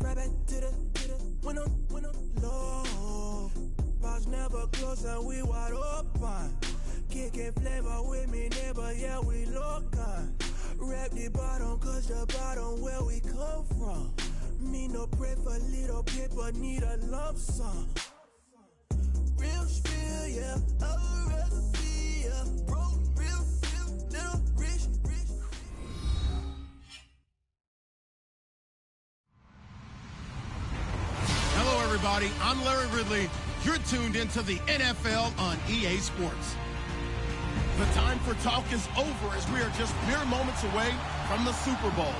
Right back to the when I'm low. Bars never close and we wide open. Kicking flavor with me, neighbor, yeah, we local. Rap the bottom, cause the bottom where we come from. Me no pray for little paper, need a lump sum. Real spill, yeah, I would rather be, yeah. Broke, real, little rich. Hello, everybody. I'm Larry Ridley. You're tuned into the NFL on EA Sports. The time for talk is over as we are just mere moments away from the Super Bowl.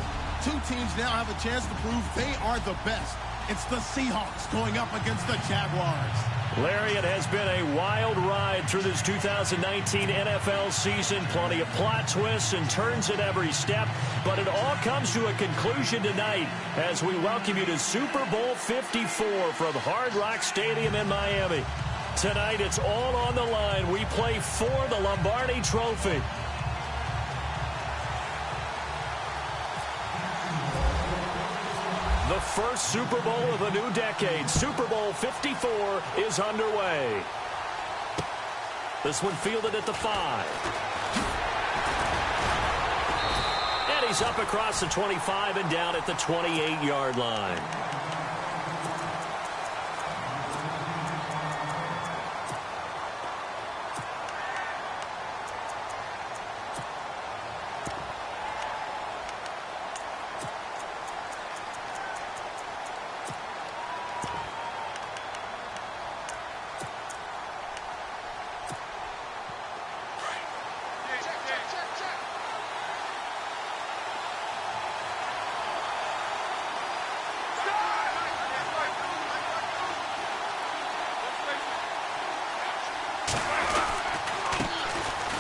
Two teams now have a chance to prove they are the best. It's the Seahawks going up against the Jaguars. Larry, it has been a wild ride through this 2019 NFL season. Plenty of plot twists and turns at every step. But it all comes to a conclusion tonight as we welcome you to Super Bowl 54 from Hard Rock Stadium in Miami. Tonight, it's all on the line. We play for the Lombardi Trophy. The first Super Bowl of the new decade, Super Bowl 54, is underway. This one fielded at the 5. And he's up across the 25 and down at the 28-yard line.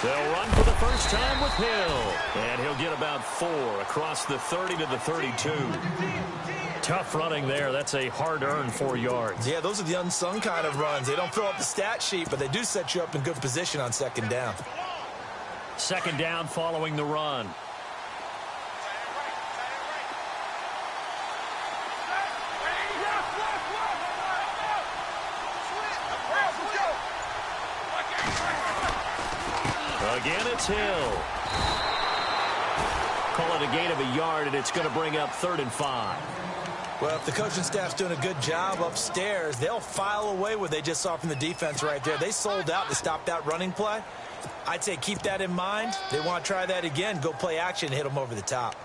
They'll run for the first time with Hill. And he'll get about 4 across the 30 to the 32. Tough running there. That's a hard-earned 4 yards. Yeah, those are the unsung kind of runs. They don't fill up the stat sheet, but they do set you up in good position on second down. Second down following the run. Again, it's Hill. Call it a gain of a yard, and it's going to bring up 3rd and 5. Well, if the coaching staff's doing a good job upstairs, they'll file away what they just saw from the defense right there. They sold out to stop that running play. I'd say keep that in mind. They want to try that again. Go play action and hit them over the top.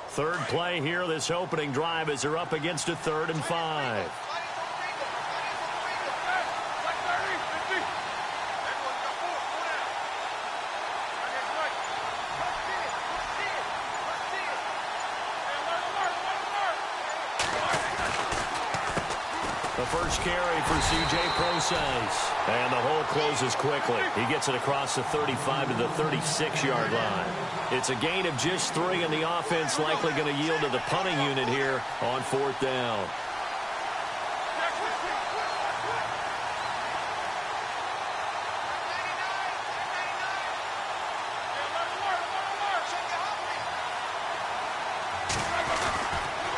Third play here, this opening drive, as they're up against a 3rd and 5. The first carry for C.J. Procise. And the hole closes quickly. He gets it across the 35 to the 36-yard line. It's a gain of just 3, and the offense likely going to yield to the punting unit here on 4th down.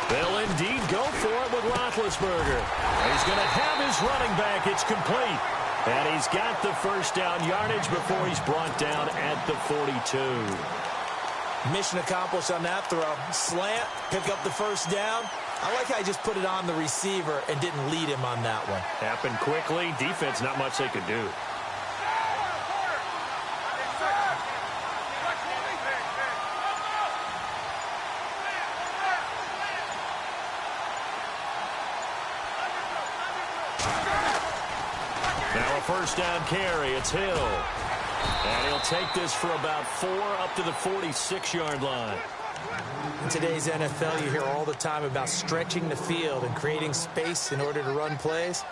They'll indeed go for it with Roethlisberger. He's going to have his running back. It's complete. And he's got the first down yardage before he's brought down at the 42. Mission accomplished on that throw. Slant, pick up the first down. I like how he just put it on the receiver and didn't lead him on that one. Happened quickly. Defense, not much they could do. First down carry, it's Hill. And he'll take this for about 4 up to the 46-yard line. In today's NFL, you hear all the time about stretching the field and creating space in order to run plays.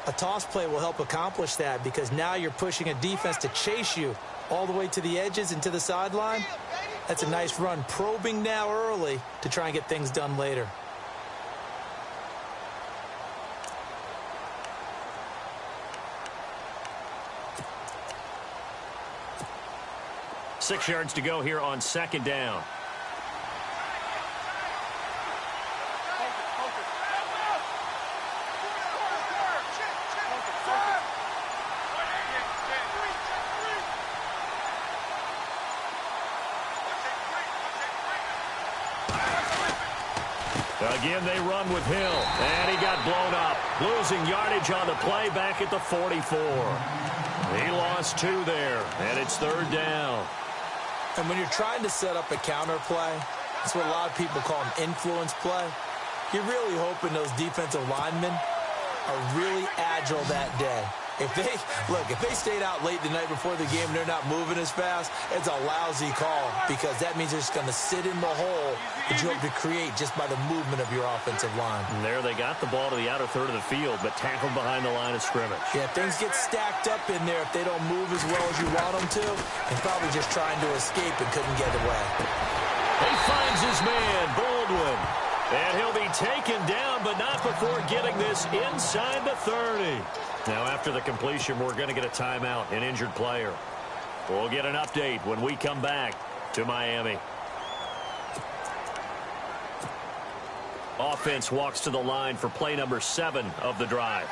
A toss play will help accomplish that because now you're pushing a defense to chase you all the way to the edges and to the sideline. That's a nice run, probing now early to try and get things done later. 6 yards to go here on 2nd down. Again, they run with Hill, and he got blown up. Losing yardage on the play back at the 44. He lost 2 there, and it's 3rd down. And when you're trying to set up a counter play, that's what a lot of people call an influence play. You're really hoping those defensive linemen are really agile that day. If they stayed out late the night before the game and they're not moving as fast, it's a lousy call because that means they're just going to sit in the hole that you hope to create just by the movement of your offensive line. And there they got the ball to the outer third of the field, but tackled behind the line of scrimmage. Yeah, things get stacked up in there if they don't move as well as you want them to, and probably just trying to escape and couldn't get away. He finds his man, Baldwin. And he'll be taken down, but not before getting this inside the 30. Now, after the completion, we're going to get a timeout, an injured player. We'll get an update when we come back to Miami. Offense walks to the line for play number 7 of the drive.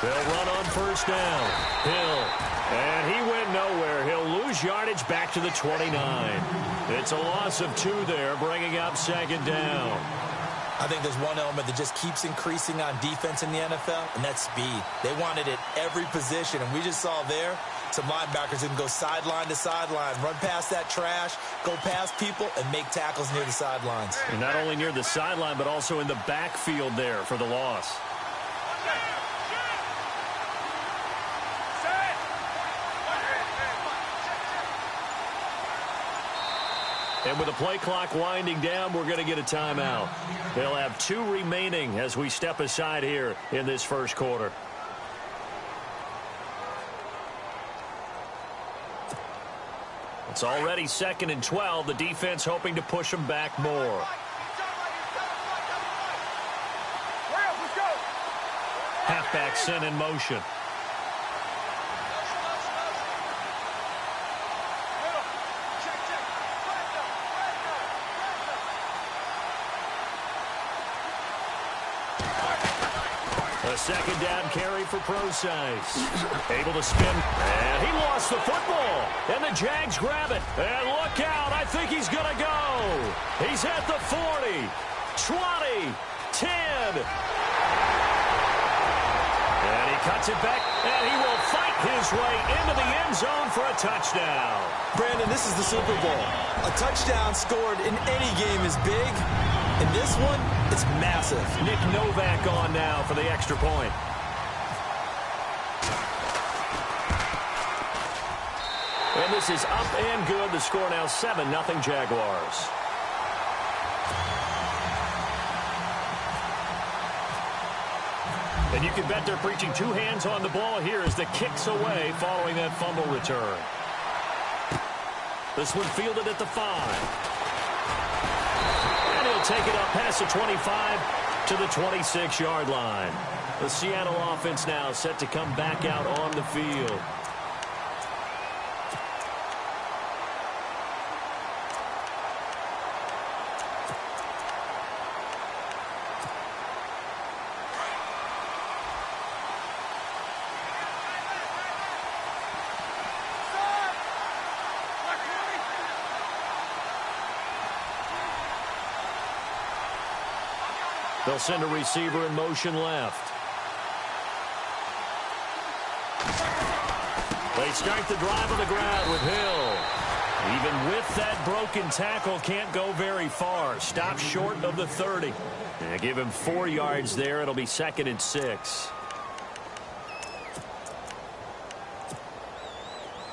They'll run on 1st down. Hill. And he went nowhere. He'll lose yardage back to the 29. It's a loss of 2 there, bringing up 2nd down. I think there's one element that just keeps increasing on defense in the NFL, and that's speed. They want it at every position, and we just saw there some linebackers who can go sideline to sideline, run past that trash, go past people, and make tackles near the sidelines. And not only near the sideline, but also in the backfield there for the loss. And with the play clock winding down, we're going to get a timeout. They'll have 2 remaining as we step aside here in this first quarter. It's already 2nd and 12. The defense hoping to push them back more. Halfback sent in motion. A 2nd down carry for Procise. Able to spin. And he lost the football. And the Jags grab it. And look out. I think he's going to go. He's at the 40, 20, 10. And he cuts it back. And he will fight his way into the end zone for a touchdown. Brandon, this is the Super Bowl. A touchdown scored in any game is big. In this one, it's massive. Nick Novak on now for the extra point. And this is up and good. The score now 7-0 Jaguars. And you can bet they're preaching 2 hands on the ball here as the kick's away following that fumble return. This one fielded at the 5. Take it up past the 25 to the 26-yard line. The Seattle offense now set to come back out on the field. They'll send a receiver in motion left. They start the drive on the ground with Hill. Even with that broken tackle, can't go very far. Stop short of the 30. And give him 4 yards there. It'll be 2nd and 6.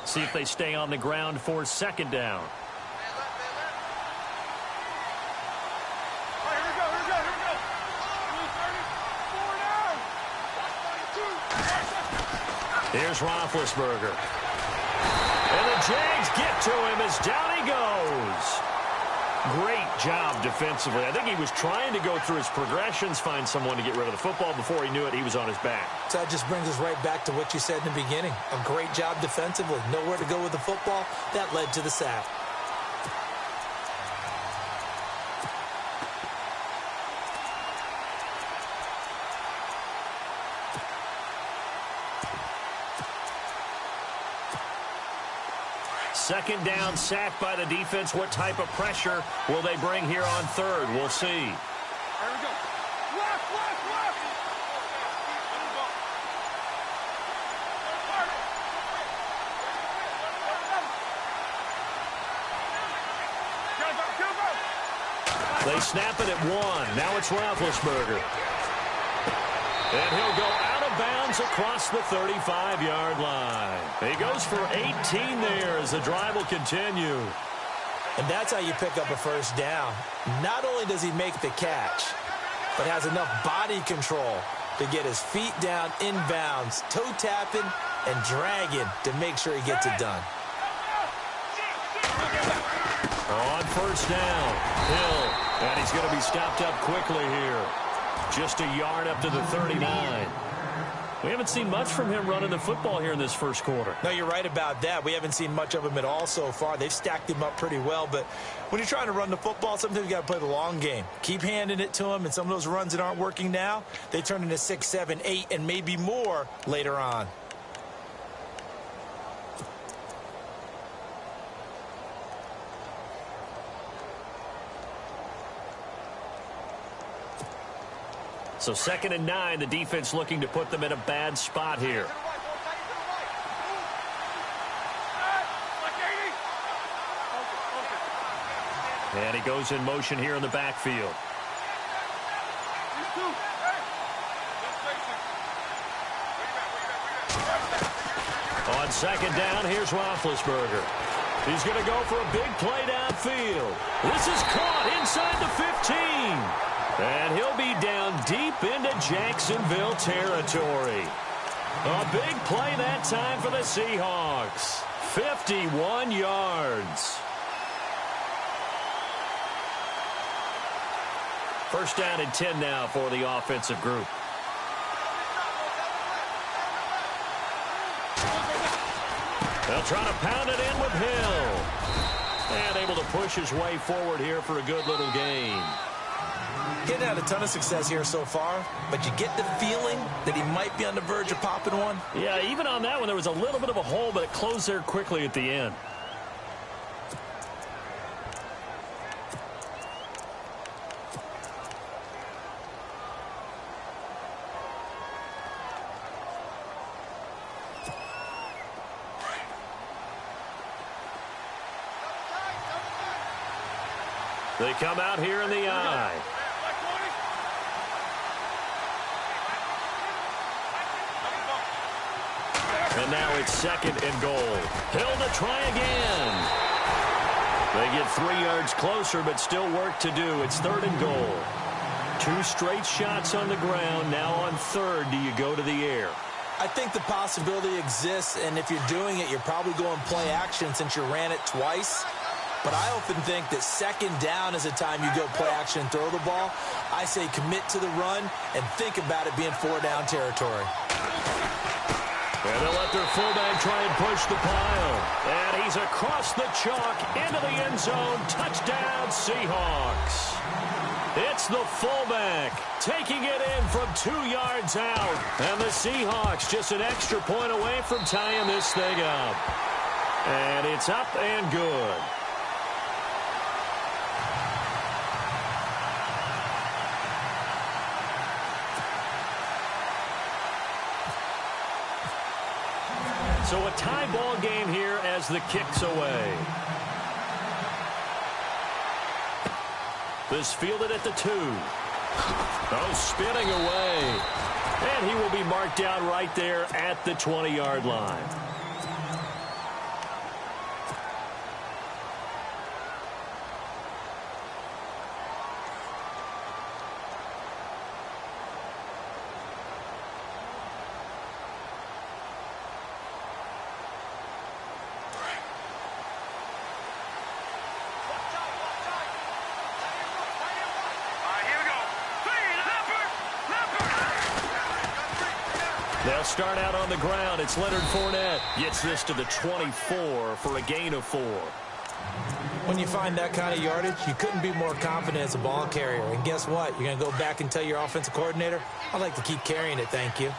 See if they stay on the ground for 2nd down. Here's Roethlisberger. And the Jags get to him as down he goes. Great job defensively. I think he was trying to go through his progressions, find someone to get rid of the football. Before he knew it, he was on his back. So that just brings us right back to what you said in the beginning. A great job defensively. Nowhere to go with the football. That led to the sack. Second down, sacked by the defense. What type of pressure will they bring here on third? We'll see. There we go. Left. They snap it at 1. Now it's Roethlisberger. And he'll go out of bounds across the 35-yard line. He goes for 18 there as the drive will continue. And that's how you pick up a first down. Not only does he make the catch, but has enough body control to get his feet down inbounds, toe tapping and dragging to make sure he gets it done. On first down, Hill, and he's going to be stopped up quickly here. Just a yard up to the 39. We haven't seen much from him running the football here in this first quarter. No, you're right about that. We haven't seen much of him at all so far. They've stacked him up pretty well, but when you're trying to run the football, sometimes you got to play the long game. Keep handing it to him, and some of those runs that aren't working now, they turn into 6, 7, 8, and maybe more later on. So 2nd and 9, the defense looking to put them in a bad spot here. And he goes in motion here in the backfield. On 2nd down, here's Roethlisberger. He's going to go for a big play downfield. This is caught inside the 15. And he'll be down deep into Jacksonville territory. A big play that time for the Seahawks. 51 yards. First down and 10 now for the offensive group. They'll try to pound it in with Hill. And able to push his way forward here for a good little gain. Getting had a ton of success here so far, but you get the feeling that he might be on the verge of popping one. Yeah, even on that one, there was a little bit of a hole, but it closed there quickly at the end. They come out here in the eye. And now it's 2nd and goal. Hill to try again. They get 3 yards closer, but still work to do. It's 3rd and goal. 2 straight shots on the ground. Now on 3rd, do you go to the air? I think the possibility exists, and if you're doing it, you're probably going play action since you ran it twice. But I often think that 2nd down is the time you go play action and throw the ball. I say commit to the run and think about it being 4-down territory. And they'll let their fullback try and push the pile. And he's across the chalk into the end zone. Touchdown, Seahawks. It's the fullback taking it in from 2 yards out. And the Seahawks just an extra point away from tying this thing up. And it's up and good. So a tie ball game here as the kick's away. This fielded at the 2. Oh, spinning away. And he will be marked down right there at the 20-yard line. start out on the ground. It's Leonard Fournette. Gets this to the 24 for a gain of 4. When you find that kind of yardage, you couldn't be more confident as a ball carrier. And guess what? You're going to go back and tell your offensive coordinator, I'd like to keep carrying it, thank you.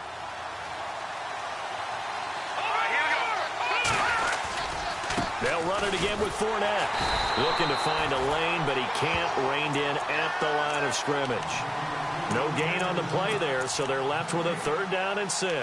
They'll run it again with Fournette. Looking to find a lane, but he can't rein in at the line of scrimmage. No gain on the play there, so they're left with a 3rd down and 6.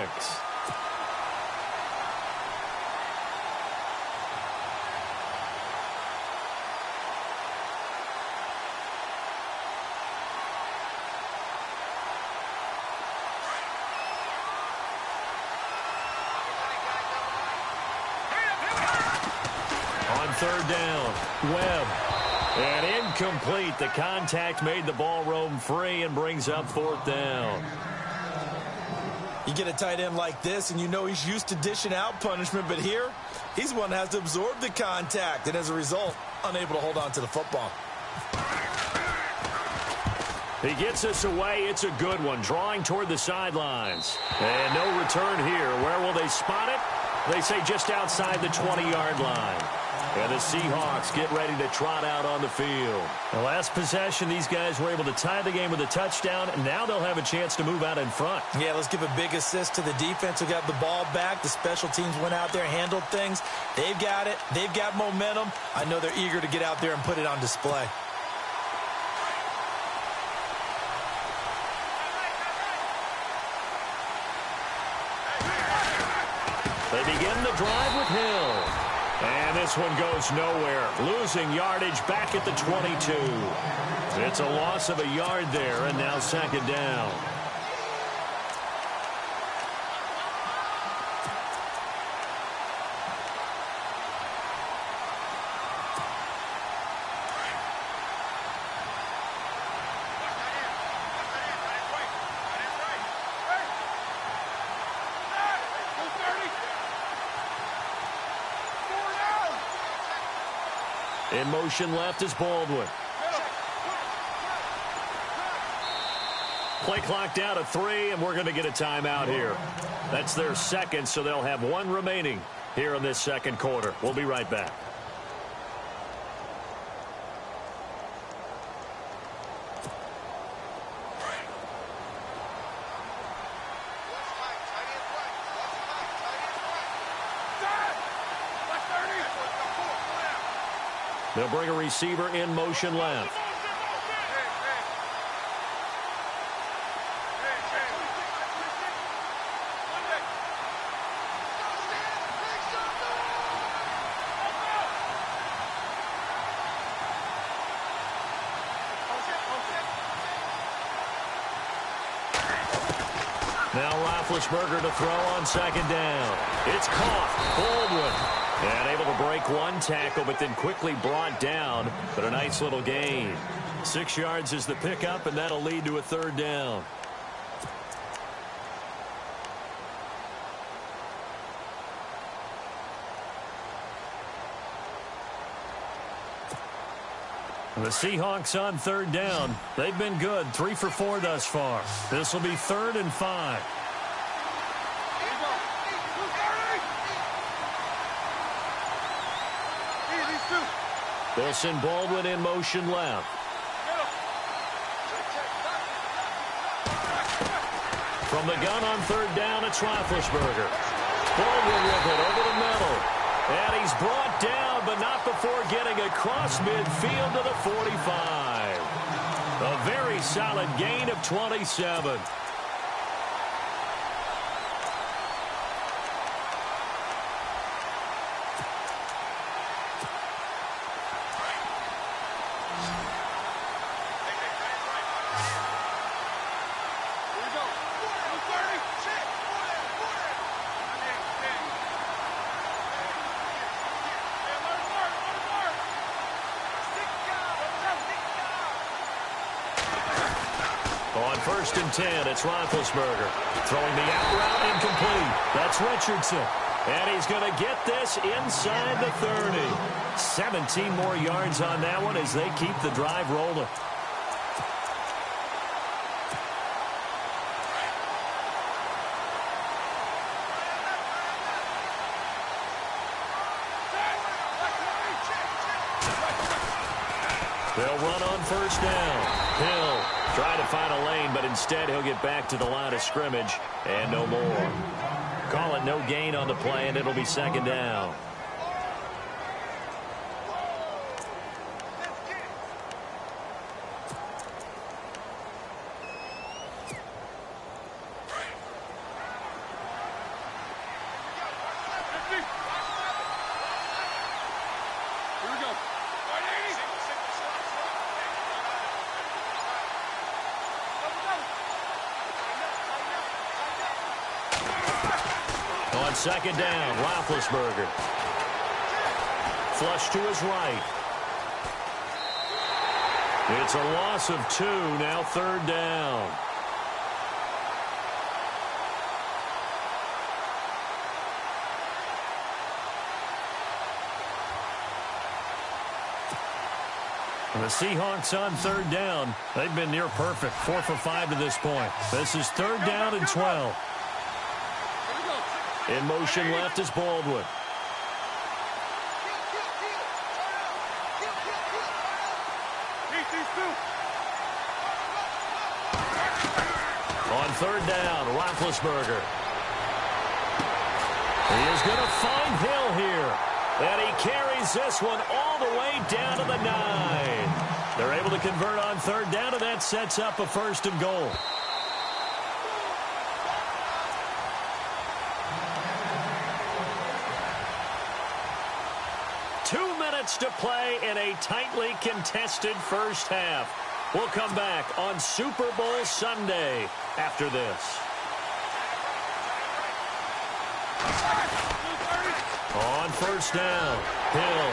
On 3rd down, Webb. And incomplete. The contact made the ball roam free and brings up 4th down. You get a tight end like this, and you know he's used to dishing out punishment, but here, he's the one that has to absorb the contact, and as a result, unable to hold on to the football. He gets this away. It's a good one, drawing toward the sidelines. And no return here. Where will they spot it? They say just outside the 20-yard line. And the Seahawks get ready to trot out on the field. The last possession, these guys were able to tie the game with a touchdown, and now they'll have a chance to move out in front. Yeah, let's give a big assist to the defense who got the ball back. The special teams went out there, handled things. They've got it. They've got momentum. I know they're eager to get out there and put it on display. They begin the drive with Hill. And this one goes nowhere. Losing yardage back at the 22. It's a loss of a yard there, and now 2nd down. In motion left is Baldwin. Play clock down to 3, and we're going to get a timeout here. That's their 2nd, so they'll have 1 remaining here in this 2nd quarter. We'll be right back. They'll bring a receiver in motion left. Now Roethlisberger to throw on 2nd down. It's caught. Baldwin. And able to break 1 tackle, but then quickly brought down. But a nice little gain. 6 yards is the pickup, and that'll lead to a 3rd down. The Seahawks on 3rd down. They've been good. 3 for 4 thus far. This will be 3rd and 5. They'll send Baldwin in motion left. From the gun on 3rd down, it's Roethlisberger. Baldwin with it over the middle. And he's brought down, but not before getting across midfield to the 45. A very solid gain of 27. On 1st and 10, it's Roethlisberger. Throwing the out route incomplete. That's Richardson. And he's going to get this inside the 30. 17 more yards on that one as they keep the drive rolling. They'll run on first down. Hill trying to find a lane, but instead he'll get back to the line of scrimmage and no more. Call it no gain on the play, and it'll be second down. On second down, Roethlisberger. Flush to his right. It's a loss of 2, now third down. And the Seahawks on third down. They've been near perfect, 4 for 5 to this point. This is third down and 12. In motion left is Baldwin. On third down, Roethlisberger. He is going to find Hill here. And he carries this one all the way down to the 9. They're able to convert on third down, and that sets up a first and goal. To play in a tightly contested first half. We'll come back on Super Bowl Sunday after this. On first down, Hill.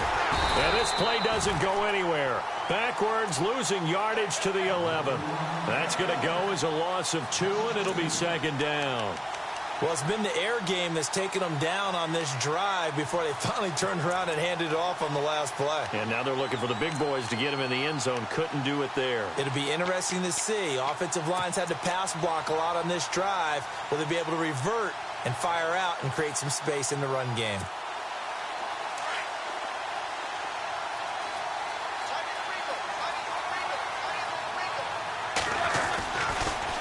And this play doesn't go anywhere. Backwards, losing yardage to the 11. That's going to go as a loss of 2, and it'll be second down. Well, it's been the air game that's taken them down on this drive before they finally turned around and handed it off on the last play. And now they're looking for the big boys to get him in the end zone. Couldn't do it there. It'll be interesting to see. Offensive lines had to pass block a lot on this drive. Will they be able to revert and fire out and create some space in the run game?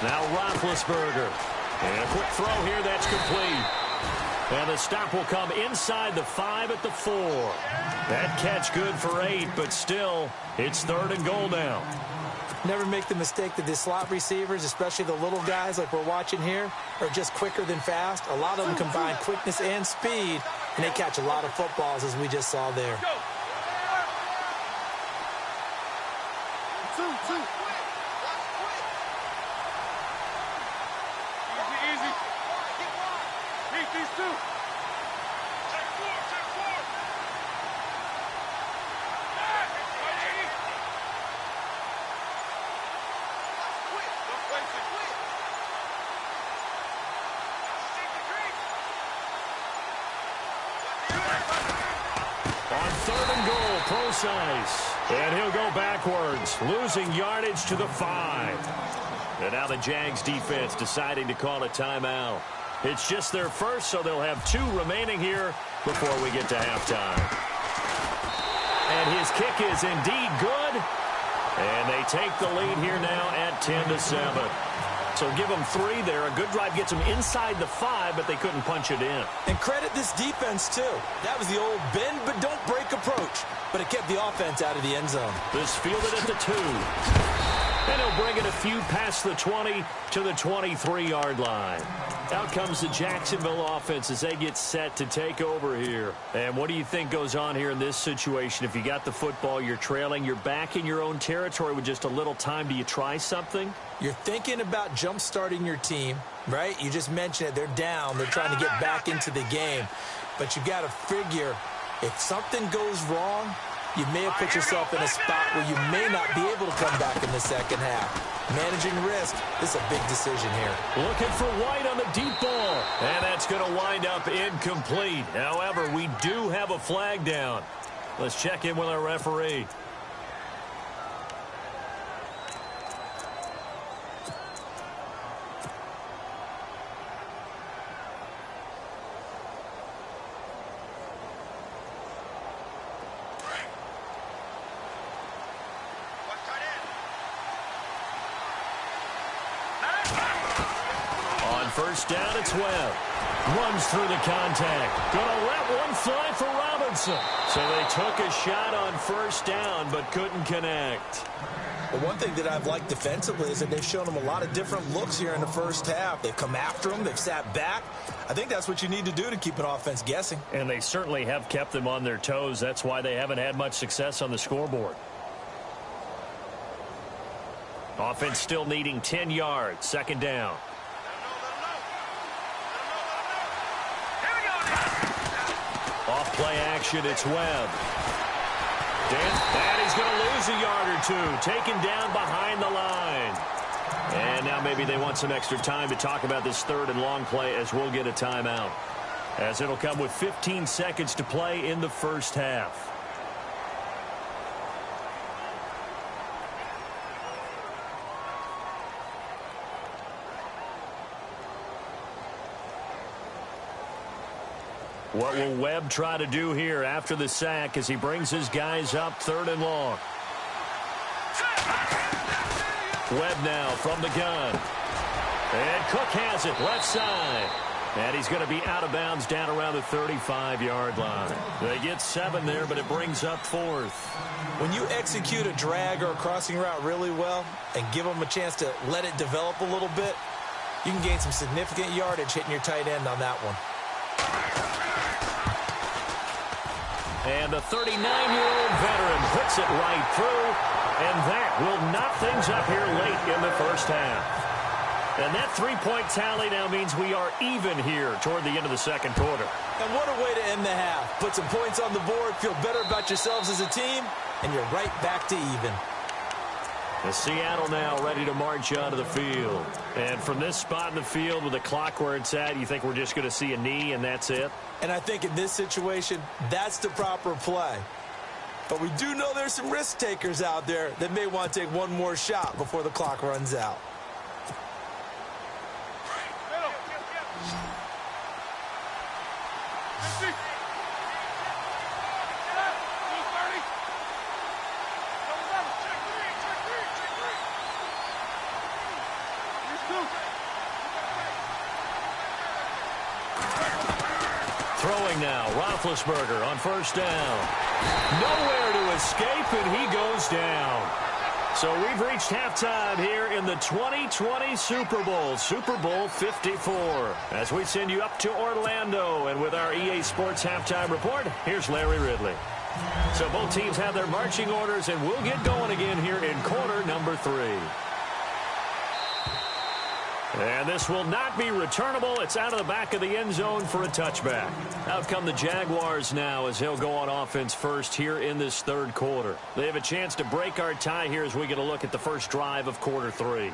Now Roethlisberger. And a quick throw here, that's complete. And the stop will come inside the 5 at the 4. That catch good for 8, but still, it's third and goal now. Never make the mistake that the slot receivers, especially the little guys like we're watching here, are just quicker than fast. A lot of them combine quickness and speed, and they catch a lot of footballs, as we just saw there. And he'll go backwards, losing yardage to the 5. And now the Jags defense deciding to call a timeout. It's just their first, so they'll have 2 remaining here before we get to halftime. And his kick is indeed good. And they take the lead here now at 10-7. So give them 3 there. A good drive gets them inside the 5, but they couldn't punch it in. And credit this defense, too. That was the old bend but don't break approach. But it kept the offense out of the end zone. This fielded at the 2. And he'll bring it a few past the 20 to the 23-yard line. Out comes the Jacksonville offense as they get set to take over here. And what do you think goes on here in this situation? If you got the football, you're trailing, you're back in your own territory with just a little time. Do you try something? You're thinking about jump-starting your team, right? You just mentioned it. They're down. They're trying to get back into the game. But you got to figure, if something goes wrong, you may have put yourself in a spot where you may not be able to come back in the second half. Managing risk is a big decision here. Looking for White on the deep ball. And that's going to wind up incomplete. However, we do have a flag down. Let's check in with our referee. First down, it's Webb. Runs through the contact. Gonna let one fly for Robinson. So they took a shot on first down, but couldn't connect. Well, one thing that I've liked defensively is that they've shown them a lot of different looks here in the first half. They've come after them. They've sat back. I think that's what you need to do to keep an offense guessing. And they certainly have kept them on their toes. That's why they haven't had much success on the scoreboard. Offense still needing 10 yards. Second down. Off play action, it's Webb. And he's going to lose a yard or two. Taken down behind the line. And now maybe they want some extra time to talk about this third and long play as we'll get a timeout. As it'll come with 15 seconds to play in the first half. What will Webb try to do here after the sack as he brings his guys up third and long? Webb now from the gun. And Cook has it left side. And he's going to be out of bounds down around the 35-yard line. They get 7 there, but it brings up fourth. When you execute a drag or a crossing route really well and give them a chance to let it develop a little bit, you can gain some significant yardage hitting your tight end on that one. And the 39-year-old veteran puts it right through, and that will knock things up here late in the first half. And that three-point tally now means we are even here toward the end of the second quarter. And what a way to end the half. Put some points on the board, feel better about yourselves as a team, and you're right back to even. The Seattle now ready to march onto the field. And from this spot in the field with the clock where it's at, you think we're just going to see a knee and that's it? And I think in this situation, that's the proper play. But we do know there's some risk takers out there that may want to take one more shot before the clock runs out. Throwing now, Roethlisberger on first down. Nowhere to escape, and he goes down. So we've reached halftime here in the 2020 Super Bowl, Super Bowl 54. As we send you up to Orlando, and with our EA Sports Halftime Report, here's Larry Ridley. So both teams have their marching orders, and we'll get going again here in quarter number 3. And this will not be returnable. It's out of the back of the end zone for a touchback. Out come the Jaguars now as he'll go on offense first here in this third quarter. They have a chance to break our tie here as we get a look at the first drive of quarter 3.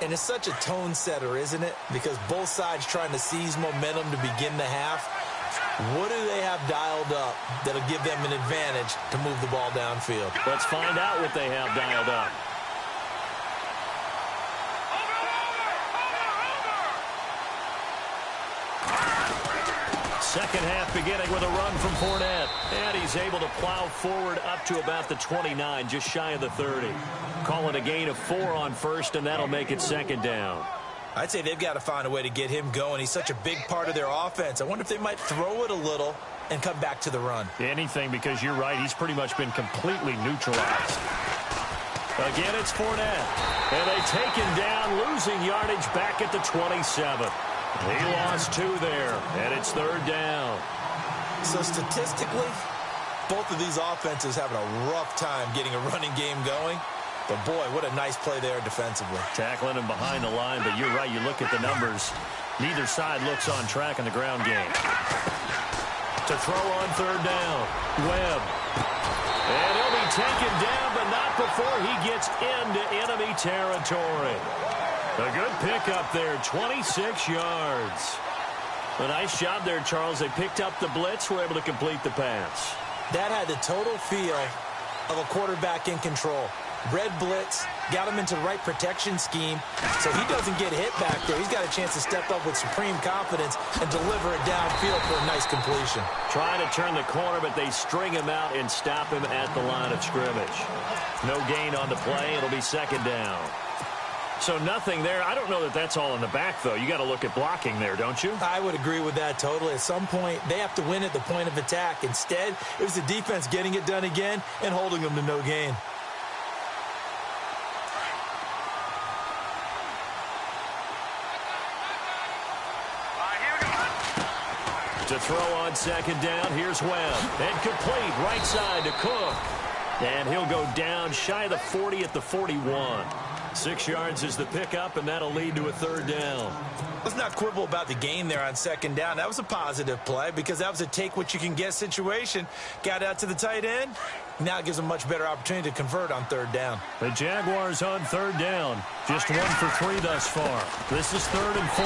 And it's such a tone setter, isn't it? Because both sides trying to seize momentum to begin the half. What do they have dialed up that'll give them an advantage to move the ball downfield? Let's find out what they have dialed up. Second half beginning with a run from Fournette. And he's able to plow forward up to about the 29, just shy of the 30. Call it a gain of 4 on first, and that'll make it second down. I'd say they've got to find a way to get him going. He's such a big part of their offense. I wonder if they might throw it a little and come back to the run. Anything, because you're right. He's pretty much been completely neutralized. Again, it's Fournette. And they take him down, losing yardage back at the 27. He lost 2 there, and it's third down. So statistically, both of these offenses having a rough time getting a running game going. But, boy, what a nice play there defensively. Tackling him behind the line, but you're right. You look at the numbers. Neither side looks on track in the ground game. To throw on third down, Webb. And he'll be taken down, but not before he gets into enemy territory. A good pickup there, 26 yards. A nice job there, Charles. They picked up the blitz, were able to complete the pass. That had the total feel of a quarterback in control. Red blitz, got him into the right protection scheme, so he doesn't get hit back there. He's got a chance to step up with supreme confidence and deliver it downfield for a nice completion. Trying to turn the corner, but they string him out and stop him at the line of scrimmage. No gain on the play. It'll be second down. So nothing there. I don't know that that's all in the back, though. You got to look at blocking there, don't you? I would agree with that totally. At some point, they have to win at the point of attack. Instead, it was the defense getting it done again and holding them to no gain. To throw on second down, here's Webb. And complete, right side to Cook. And he'll go down shy of the 40 at the 41. 6 yards is the pickup, and that'll lead to a third down. Let's not quibble about the gain there on second down. That was a positive play because that was a take-what-you-can-get situation. Got out to the tight end. Now it gives them a much better opportunity to convert on third down. The Jaguars on third down. Just 1 for 3 thus far. This is 3rd and 4.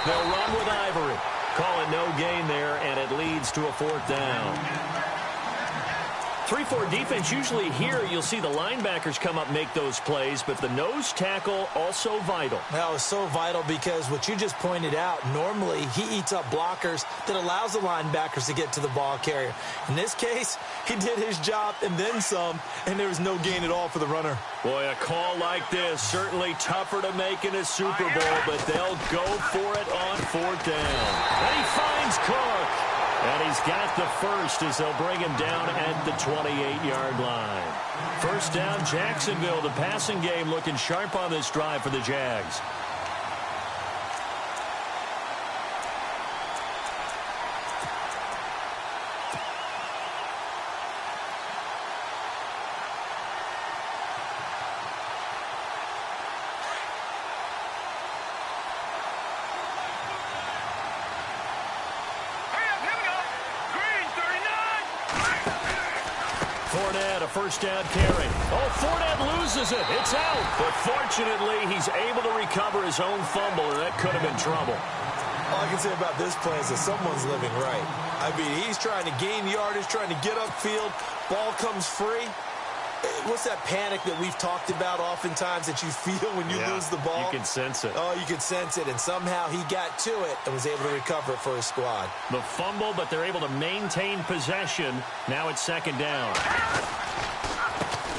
They'll run with Ivory. Call it no gain there, and it leads to a 4th down. 3-4 defense, usually here you'll see the linebackers come up, make those plays, but the nose tackle also vital. That was so vital because what you just pointed out, normally he eats up blockers that allows the linebackers to get to the ball carrier. In this case, he did his job and then some, and there was no gain at all for the runner. Boy, a call like this, certainly tougher to make in a Super Bowl, but they'll go for it on 4th down. And he finds Cook. And he's got the first as they'll bring him down at the 28-yard line. 1st down, Jacksonville. The passing game looking sharp on this drive for the Jags. First down carry. Oh, Fournette loses it. It's out. But fortunately, he's able to recover his own fumble, and that could have been trouble. All I can say about this play is that someone's living right. I mean, he's trying to gain yardage, trying to get upfield. Ball comes free. What's that panic that we've talked about oftentimes that you feel when you lose the ball? You can sense it. Oh, you can sense it, and somehow he got to it and was able to recover it for his squad. The fumble, but they're able to maintain possession. Now it's 2nd down.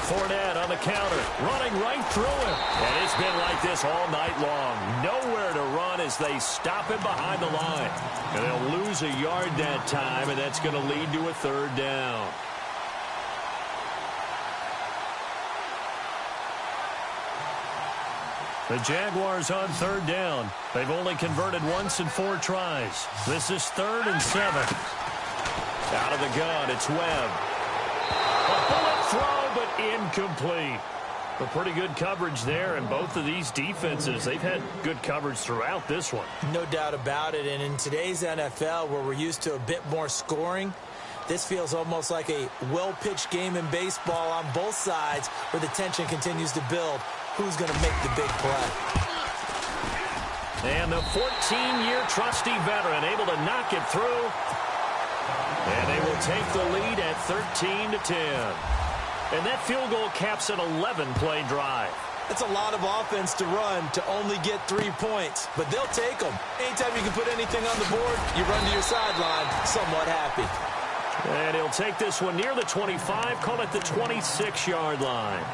Fournette on the counter, running right through him. And it's been like this all night long. Nowhere to run as they stop him behind the line. And they'll lose a yard that time, and that's going to lead to a 3rd down. The Jaguars on 3rd down. They've only converted once in 4 tries. This is 3rd and 7. Out of the gun, it's Webb. A bullet throw, but incomplete. A pretty good coverage there, and both of these defenses, they've had good coverage throughout this one. No doubt about it, and in today's NFL, where we're used to a bit more scoring, this feels almost like a well-pitched game in baseball on both sides where the tension continues to build. Who's going to make the big play? And the 14-year trusty veteran able to knock it through. And they will take the lead at 13-10. And that field goal caps an 11-play drive. That's a lot of offense to run to only get 3 points, but they'll take them. Anytime you can put anything on the board, you run to your sideline somewhat happy. And he'll take this one near the 25, call it the 26-yard line.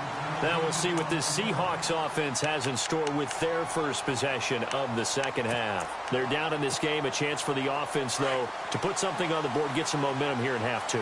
Now we'll see what this Seahawks offense has in store with their first possession of the second half. They're down in this game. A chance for the offense, though, to put something on the board, get some momentum here in half 2.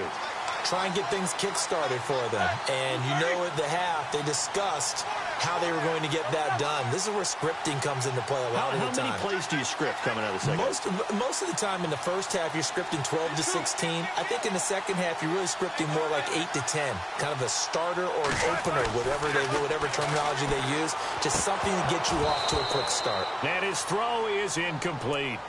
Try and get things kick-started for them. And you know at the half, they discussed how they were going to get that done. This is where scripting comes into play a lot of the time. How many plays do you script coming out of the second half? Most of the time in the first half, you're scripting 12 to 16. I think in the second half, you're really scripting more like 8 to 10. Kind of a starter or an opener, whatever terminology they use. Just something to get you off to a quick start. And his throw is incomplete.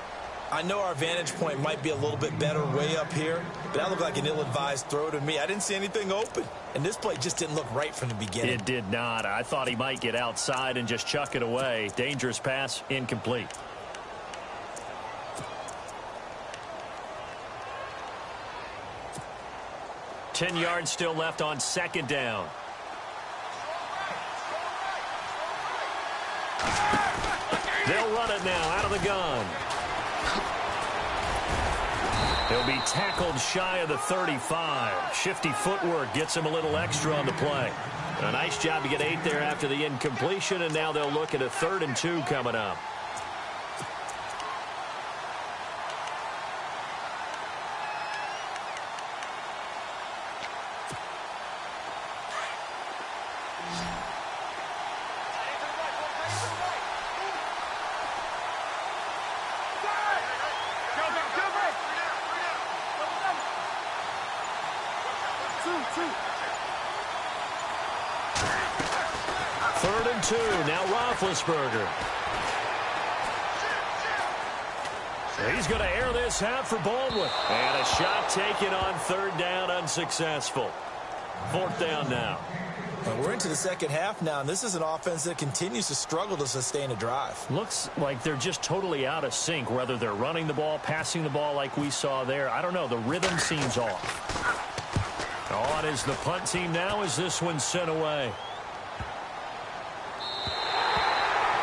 I know our vantage point might be a little bit better way up here, but that looked like an ill-advised throw to me. I didn't see anything open, and this play just didn't look right from the beginning. It did not. I thought he might get outside and just chuck it away. Dangerous pass, incomplete. Ten yards still left on second down. They'll run it now out of the gun. He'll He'll be tackled shy of the 35. Shifty footwork gets him a little extra on the play. A nice job to get 8 there after the incompletion, and now they'll look at a 3rd and 2 coming up. Third and 2. Now Roethlisberger. He's going to air this out for Baldwin. And a shot taken on 3rd down, unsuccessful. 4th down now. And we're into the second half now, and this is an offense that continues to struggle to sustain a drive. Looks like they're just totally out of sync, whether they're running the ball, passing the ball like we saw there. I don't know. The rhythm seems off. On is the punt team now as this one's sent away.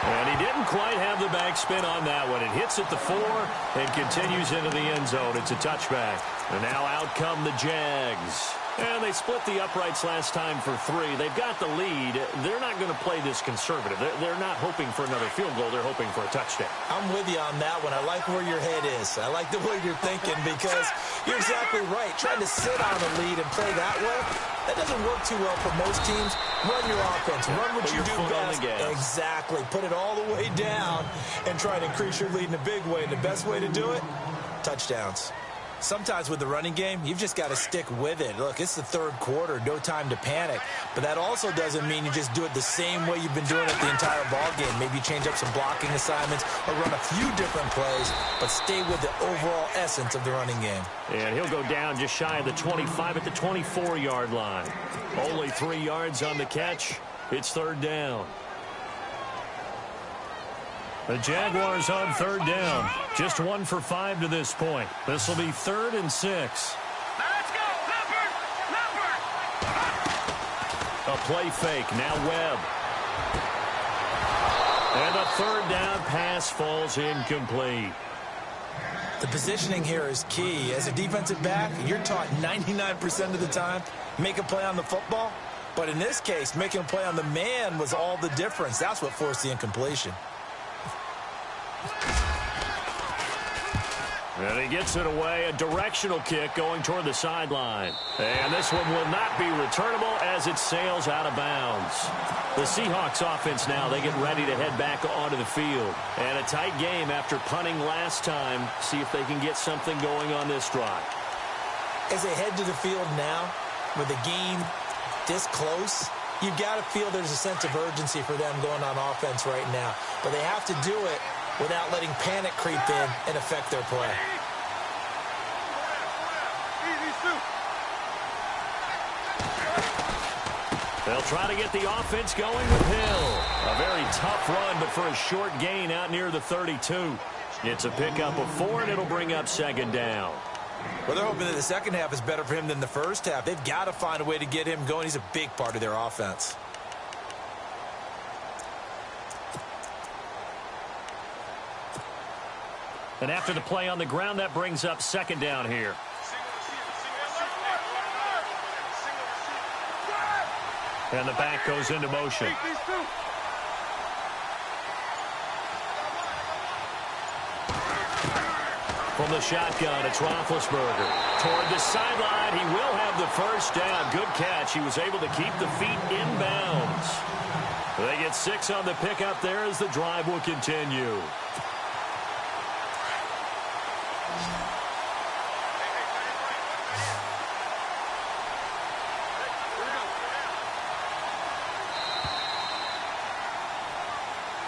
And he didn't quite have the backspin on that one. It hits at the 4 and continues into the end zone. It's a touchback. And now out come the Jags. And they split the uprights last time for 3. They've got the lead. They're not going to play this conservative. They're not hoping for another field goal. They're hoping for a touchdown. I'm with you on that one. I like where your head is. I like the way you're thinking because you're exactly right. Trying to sit on a lead and play that way, that doesn't work too well for most teams. Run your offense. Run what you do best. Exactly. Put it all the way down and try to increase your lead in a big way. And the best way to do it, touchdowns. Sometimes with the running game, you've just got to stick with it. Look, it's the 3rd quarter, no time to panic. But that also doesn't mean you just do it the same way you've been doing it the entire ball game. Maybe change up some blocking assignments or run a few different plays, but stay with the overall essence of the running game. And he'll go down just shy of the 25 at the 24-yard line. Only 3 yards on the catch. It's 3rd down. The Jaguars on 3rd down. Just 1 for 5 to this point. This will be 3rd and 6. Let's go, Leopard! A play fake. Now Webb. And a 3rd down pass falls incomplete. The positioning here is key. As a defensive back, you're taught 99% of the time, make a play on the football. But in this case, making a play on the man was all the difference. That's what forced the incompletion. And he gets it away, a directional kick going toward the sideline. And this one will not be returnable as it sails out of bounds. The Seahawks offense now, they get ready to head back onto the field. And a tight game after punting last time. See if they can get something going on this drive. As they head to the field now, with the game this close, you've got to feel there's a sense of urgency for them going on offense right now. But they have to do it without letting panic creep in and affect their play. They'll try to get the offense going with Hill. A very tough run, but for a short gain out near the 32. It's a pickup of 4, and it'll bring up 2nd down. Well, they're hoping that the second half is better for him than the first half. They've got to find a way to get him going. He's a big part of their offense. And after the play on the ground, that brings up 2nd down here. And the back goes into motion. From the shotgun, it's Roethlisberger. Toward the sideline, he will have the 1st down. Good catch. He was able to keep the feet inbounds. They get 6 on the pickup there as the drive will continue.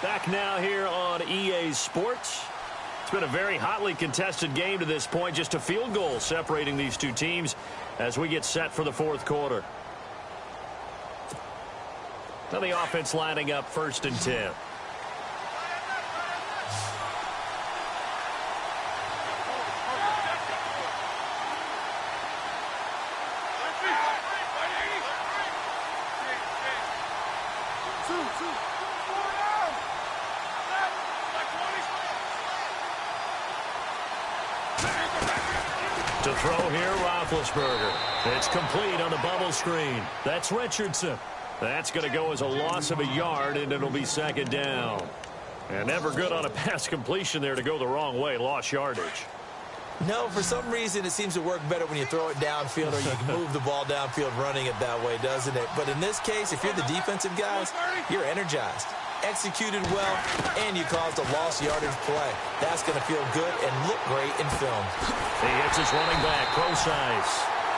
Back now here on EA Sports. It's been a very hotly contested game to this point. Just a field goal separating these two teams as we get set for the 4th quarter. Now the offense lining up 1st and 10. To throw here, Roethlisberger. It's complete on the bubble screen. That's Richardson. That's going to go as a loss of a yard, and it'll be second down. And never good on a pass completion there to go the wrong way. Lost yardage. No, for some reason, it seems to work better when you throw it downfield or you can move the ball downfield running it that way, doesn't it? But in this case, if you're the defensive guys, you're energized, executed well, and you caused a lost yardage play. That's going to feel good and look great in film. He hits his running back, Procise.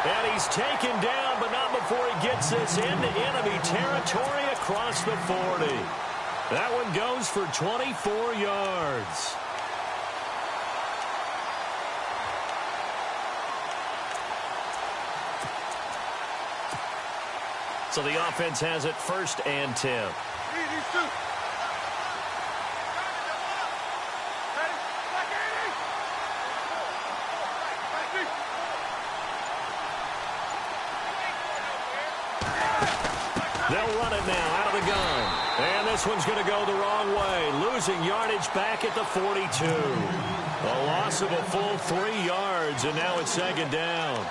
And he's taken down, but not before he gets this into enemy territory across the 40. That one goes for 24 yards. So the offense has it 1st and 10. They'll run it now out of the gun. And this one's going to go the wrong way. Losing yardage back at the 42. A loss of a full 3 yards, and now it's second down.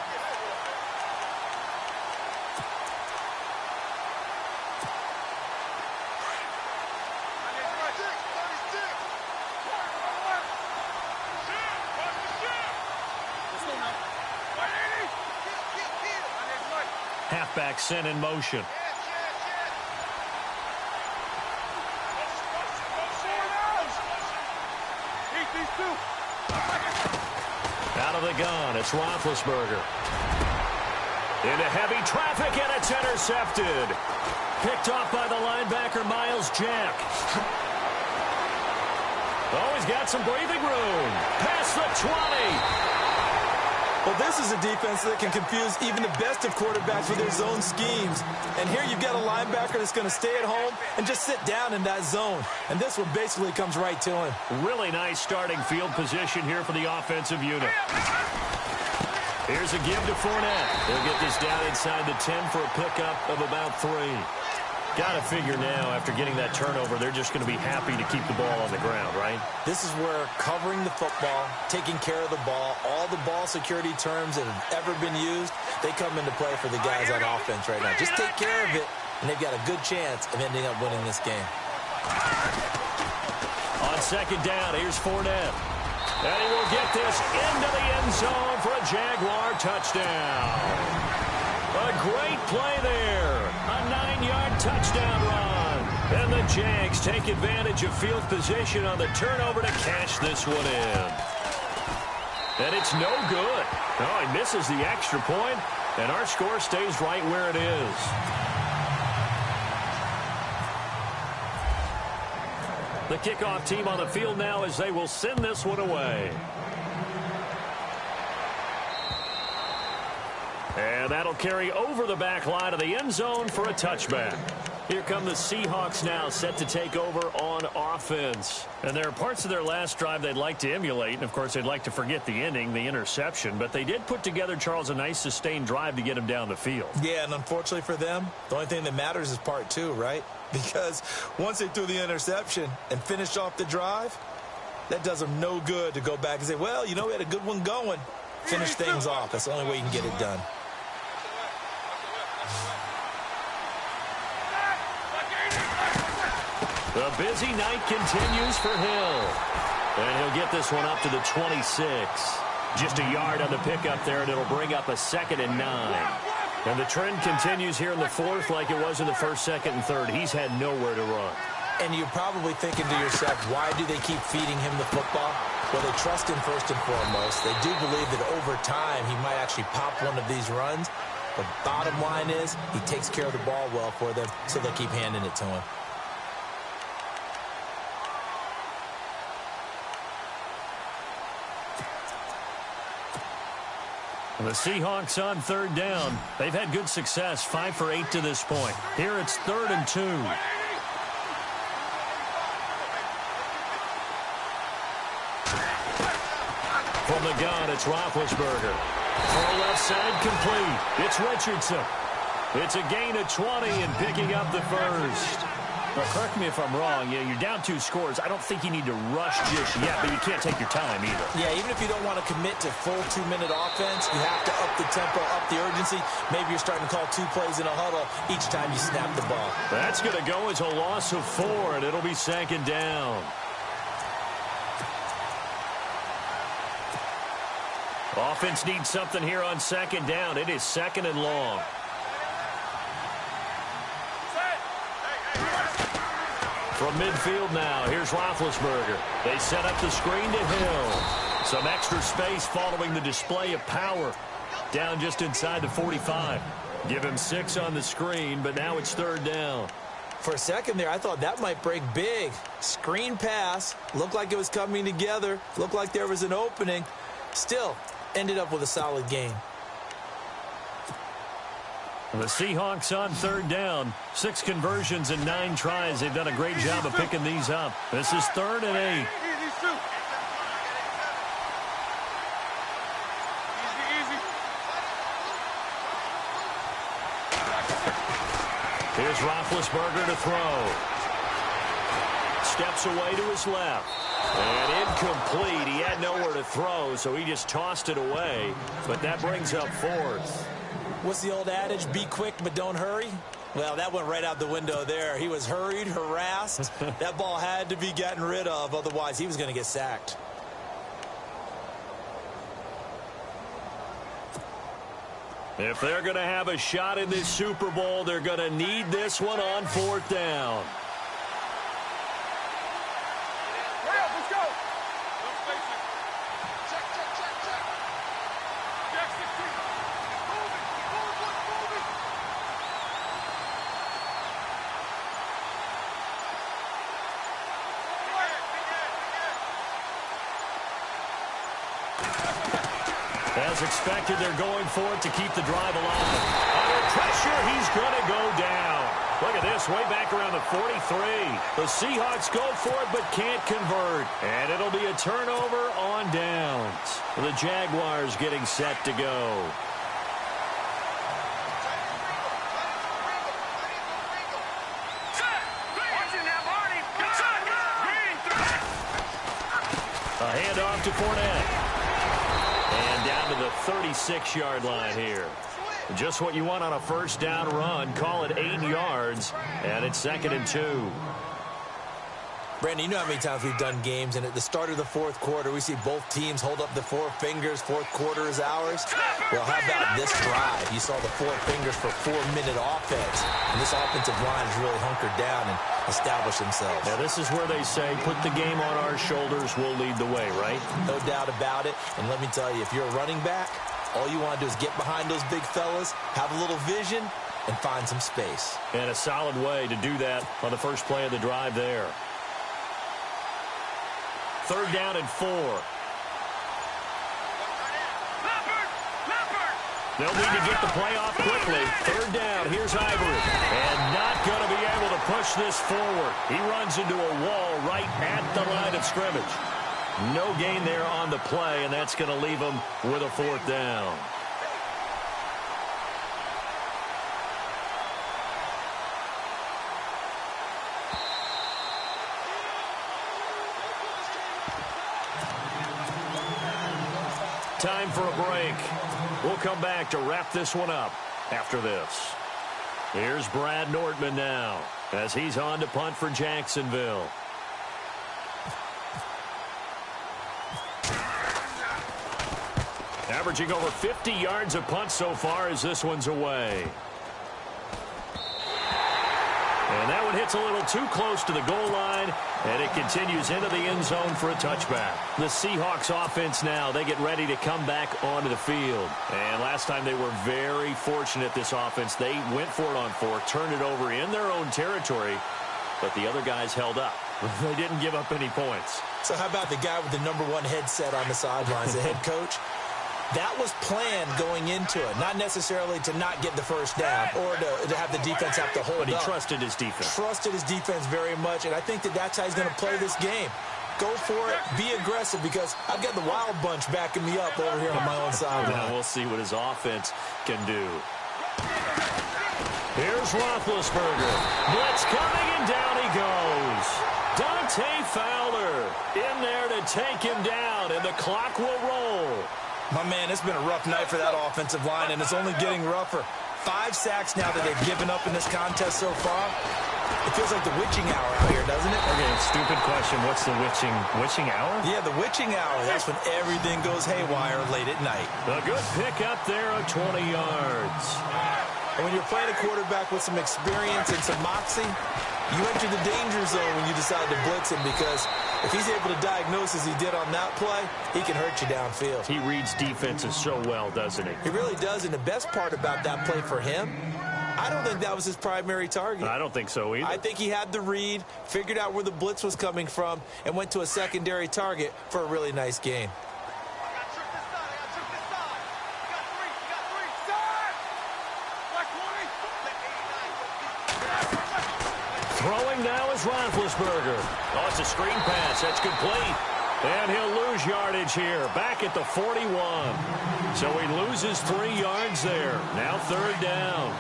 Halfback sent in motion. Out of the gun, it's Roethlisberger. Into heavy traffic, and it's intercepted. Picked off by the linebacker, Miles Jack. Oh, he's got some breathing room. Past the 20. Well, this is a defense that can confuse even the best of quarterbacks with their zone schemes. And here you've got a linebacker that's going to stay at home and just sit down in that zone. And this one basically comes right to him. Really nice starting field position here for the offensive unit. Here's a give to Fournette. They'll get this down inside the 10 for a pickup of about 3. Got to figure now, after getting that turnover, they're just going to be happy to keep the ball on the ground, right? This is where covering the football, taking care of the ball, all the ball security terms that have ever been used, they come into play for the guys on offense right now. Just take care of it, and they've got a good chance of ending up winning this game. On second down, here's Fournette. And he will get this into the end zone for a Jaguar touchdown. A great play there. A 9-yard touchdown run. And the Jags take advantage of field position on the turnover to cash this one in. And it's no good. Oh, he misses the extra point, and our score stays right where it is. The kickoff team on the field now as they will send this one away. And that'll carry over the back line of the end zone for a touchback. Here come the Seahawks now, set to take over on offense. And there are parts of their last drive they'd like to emulate. And, of course, they'd like to forget the ending, the interception. But they did put together, Charles, a nice sustained drive to get them down the field. Yeah, and unfortunately for them, the only thing that matters is part 2, right? Because once they threw the interception and finished off the drive, that does them no good to go back and say, well, you know, we had a good one going. Finish things off. That's the only way you can get it done. The busy night continues for Hill. And he'll get this one up to the 26. Just a yard on the pickup there, and it'll bring up a 2nd and 9. And the trend continues here in the 4th like it was in the 1st, 2nd, and 3rd. He's had nowhere to run. And you're probably thinking to yourself, why do they keep feeding him the football? Well, they trust him first and foremost. They do believe that over time he might actually pop one of these runs. But bottom line is he takes care of the ball well for them, so they'll keep handing it to him. The Seahawks on 3rd down. They've had good success, 5 for 8 to this point. Here it's 3rd and 2. From the gun, it's Roethlisberger. Far left side complete. It's Richardson. It's a gain of 20 and picking up the first. Well, correct me if I'm wrong. You're down 2 scores. I don't think you need to rush just yet, but you can't take your time either. Yeah, even if you don't want to commit to full 2-minute offense, you have to up the tempo, up the urgency. Maybe you're starting to call 2 plays in a huddle each time you snap the ball. That's going to go as a loss of 4, and it'll be 2nd down. Offense needs something here on 2nd down. It is 2nd and long. From midfield now, here's Roethlisberger. They set up the screen to Hill. Some extra space following the display of power. Down just inside the 45. Give him 6 on the screen, but now it's 3rd down. For a second there, I thought that might break big. Screen pass. Looked like it was coming together. Looked like there was an opening. Still, ended up with a solid game. The Seahawks on 3rd down. 6 conversions and 9 tries. They've done a great job of picking these up. This is 3rd and 8. Here's Roethlisberger to throw. Steps away to his left. And incomplete. He had nowhere to throw, so he just tossed it away. But that brings up 4th. What's the old adage? Be quick, but don't hurry. Well, that went right out the window there. He was hurried, harassed. That ball had to be gotten rid of. Otherwise, he was going to get sacked. If they're going to have a shot in this Super Bowl, they're going to need this one on 4th down. As expected, they're going for it to keep the drive alive. Under pressure, he's going to go down. Look at this, way back around the 43. The Seahawks go for it but can't convert. And it'll be a turnover on downs. The Jaguars getting set to go. A handoff to Fournette. And down to the 36-yard line here. Just what you want on a 1st down run. Call it 8 yards, and it's 2nd and 2. Brandon, you know how many times we've done games, and at the start of the 4th quarter, we see both teams hold up the 4 fingers. 4th quarter is ours. Well, how about this drive? You saw the 4 fingers for 4-minute offense, and this offensive line has really hunkered down and established themselves. Now, this is where they say, put the game on our shoulders, we'll lead the way, right? No doubt about it. And let me tell you, if you're a running back, all you want to do is get behind those big fellas, have a little vision, and find some space. And a solid way to do that on the first play of the drive there. 3rd down and 4. They'll need to get the play off quickly. 3rd down, here's Ivory. And not going to be able to push this forward. He runs into a wall right at the line of scrimmage. No gain there on the play, and that's going to leave him with a 4th down. Time for a break. We'll come back to wrap this one up after this. Here's Brad Nordman now as he's on to punt for Jacksonville. Averaging over 50 yards a punt so far as this one's away. And that one hits a little too close to the goal line, and it continues into the end zone for a touchback. The Seahawks offense now, they get ready to come back onto the field. And last time they were very fortunate, this offense. They went for it on 4, turned it over in their own territory, but the other guys held up. They didn't give up any points. So how about the guy with the #1 headset on the sidelines, the head coach? That was planned going into it, not necessarily to not get the first down or to have the defense have to hold up. But he trusted his defense. Trusted his defense very much, and I think that's how he's going to play this game. Go for it, be aggressive, because I've got the wild bunch backing me up over here on my own sideline. Now we'll see what his offense can do. Here's Roethlisberger. Blitz coming, and down he goes. Dante Fowler in there to take him down, and the clock will roll. My man, it's been a rough night for that offensive line, and it's only getting rougher. 5 sacks now that they've given up in this contest so far. It feels like the witching hour out here, doesn't it? Okay, stupid question. What's the witching hour? Yeah, the witching hour. That's when everything goes haywire late at night. A good pick up there of 20 yards. And when you're playing a quarterback with some experience and some moxie, you enter the danger zone when you decide to blitz him, because if he's able to diagnose as he did on that play, he can hurt you downfield. He reads defenses so well, doesn't he? He really does, and the best part about that play for him, I don't think that was his primary target. I don't think so either. I think he had the read, figured out where the blitz was coming from, and went to a secondary target for a really nice gain. Throwing now is Roethlisberger. Oh, it's a screen pass. That's complete. And he'll lose yardage here. Back at the 41. So he loses 3 yards there. Now 3rd down.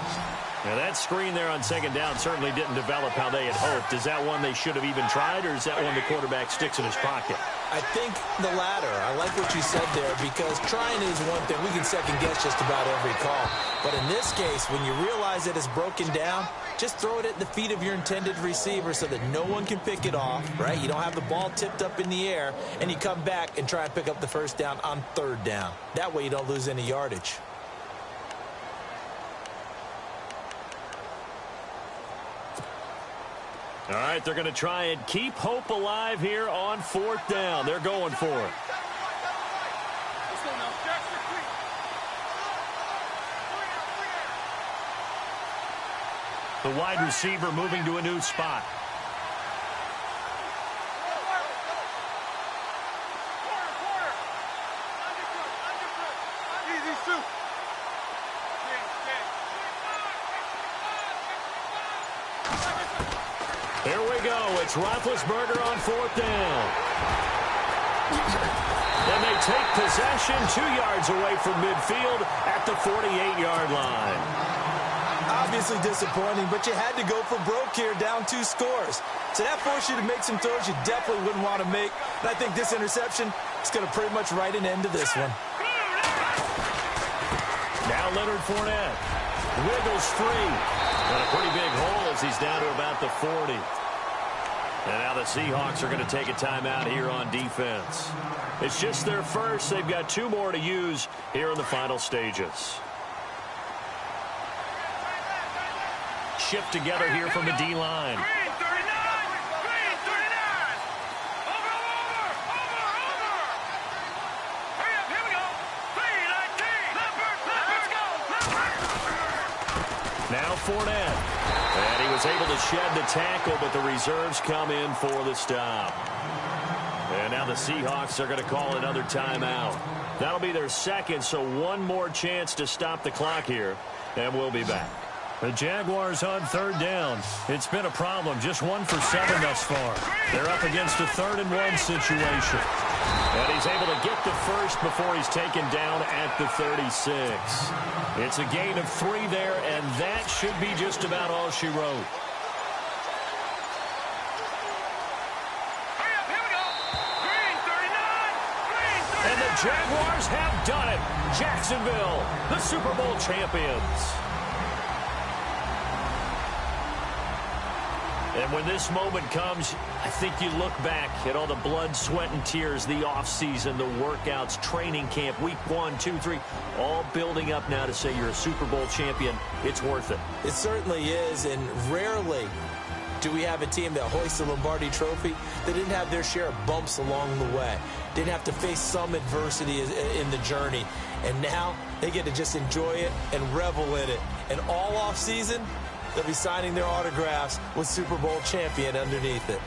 Now that screen there on 2nd down certainly didn't develop how they had hoped. Is that one they should have even tried, or is that one the quarterback sticks in his pocket? I think the latter. I like what you said there, because trying is one thing. We can second guess just about every call. But in this case, when you realize that it's broken down, just throw it at the feet of your intended receiver so that no one can pick it off, right? You don't have the ball tipped up in the air, and you come back and try and pick up the 1st down on 3rd down. That way you don't lose any yardage. All right, they're going to try and keep hope alive here on 4th down. They're going for it. The wide receiver moving to a new spot. Here we go. It's Roethlisberger on 4th down. And they take possession 2 yards away from midfield at the 48-yard line. Obviously disappointing, but you had to go for broke here, down 2 scores. So that forced you to make some throws you definitely wouldn't want to make. And I think this interception is going to pretty much write an end to this one. Now Leonard Fournette wiggles free. Got a pretty big hole as he's down to about the 40. And now the Seahawks are going to take a timeout here on defense. It's just their first. They've got 2 more to use here in the final stages. Shift together here from the D-line. Now Fournette. And he was able to shed the tackle, but the reserves come in for the stop. And now the Seahawks are going to call another timeout. That'll be their 2nd, so 1 more chance to stop the clock here, and we'll be back. The Jaguars on 3rd down. It's been a problem. Just 1 for 7 thus far. They're up against a 3rd and 1 situation. And he's able to get the first before he's taken down at the 36. It's a gain of 3 there, and that should be just about all she wrote. And the Jaguars have done it. Jacksonville, the Super Bowl champions. And when this moment comes, I think you look back at all the blood, sweat, and tears, the offseason, the workouts, training camp, week 1, 2, 3, all building up now to say you're a Super Bowl champion. It's worth it. It certainly is, and rarely do we have a team that hoists the Lombardi Trophy that didn't have their share of bumps along the way, didn't have to face some adversity in the journey, and now they get to just enjoy it and revel in it. And all offseason, they'll be signing their autographs with Super Bowl champion underneath it.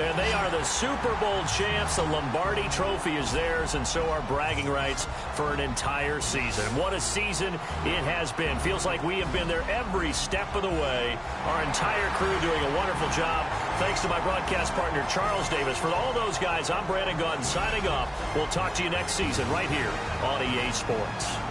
And they are the Super Bowl champs. The Lombardi Trophy is theirs, and so are bragging rights for an entire season. What a season it has been. Feels like we have been there every step of the way. Our entire crew doing a wonderful job. Thanks to my broadcast partner, Charles Davis. For all those guys, I'm Brandon Gunn signing off. We'll talk to you next season right here on EA Sports.